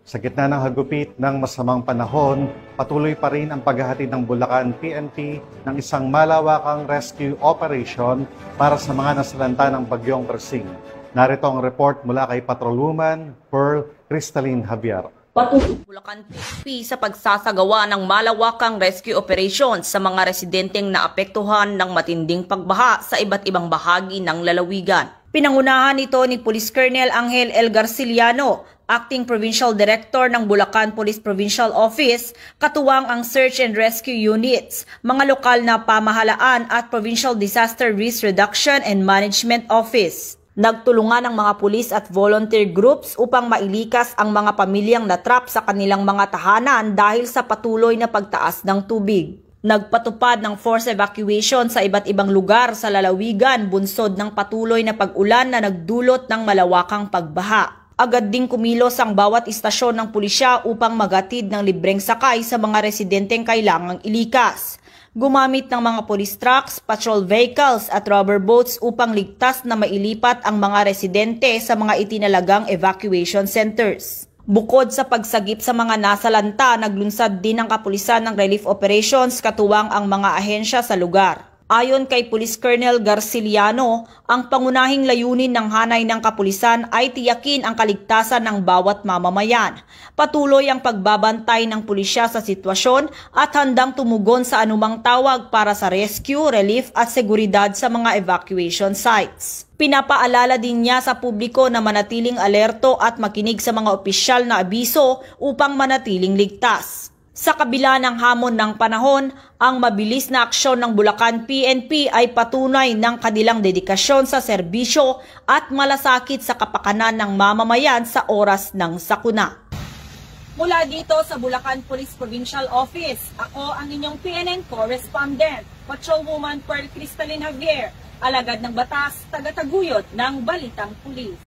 Sa gitna ng hagupit ng masamang panahon, patuloy pa rin ang paghahatid ng Bulacan PNP ng isang malawakang rescue operation para sa mga nasalanta ng bagyong Persing. Narito ang report mula kay Patrolwoman Pearl Crystalline Javier. Patuloy Bulacan PNP sa pagsasagawa ng malawakang rescue operations sa mga residenteng naapektuhan ng matinding pagbaha sa iba't ibang bahagi ng lalawigan. Pinangunahan ito ni Police Colonel Angel L. Garciliano, Acting Provincial Director ng Bulacan Police Provincial Office, katuwang ang Search and Rescue Units, mga lokal na pamahalaan at Provincial Disaster Risk Reduction and Management Office. Nagtulungan ang mga pulis at volunteer groups upang mailikas ang mga pamilyang natrap sa kanilang mga tahanan dahil sa patuloy na pagtaas ng tubig. Nagpatupad ng force evacuation sa iba't ibang lugar sa lalawigan bunsod ng patuloy na pag-ulan na nagdulot ng malawakang pagbaha. Agad ding kumilos ang bawat istasyon ng pulisya upang magatid ng libreng sakay sa mga residenteng kailangang ilikas. Gumamit ng mga police trucks, patrol vehicles at rubber boats upang ligtas na mailipat ang mga residente sa mga itinalagang evacuation centers. Bukod sa pagsagip sa mga nasalanta, naglunsad din ang kapulisan ng relief operations katuwang ang mga ahensya sa lugar. Ayon kay Police Colonel Garciliano, ang pangunahing layunin ng hanay ng kapulisan ay tiyakin ang kaligtasan ng bawat mamamayan. Patuloy ang pagbabantay ng pulisya sa sitwasyon at handang tumugon sa anumang tawag para sa rescue, relief at seguridad sa mga evacuation sites. Pinapaalala din niya sa publiko na manatiling alerto at makinig sa mga opisyal na abiso upang manatiling ligtas. Sa kabila ng hamon ng panahon, ang mabilis na aksyon ng Bulacan PNP ay patunay ng kanilang dedikasyon sa serbisyo at malasakit sa kapakanan ng mamamayan sa oras ng sakuna. Mula dito sa Bulacan Police Provincial Office, ako ang inyong PNN correspondent, Patrolwoman Pearl Crystalline Javier, alagad ng batas, tagataguyod ng Balitang Pulis.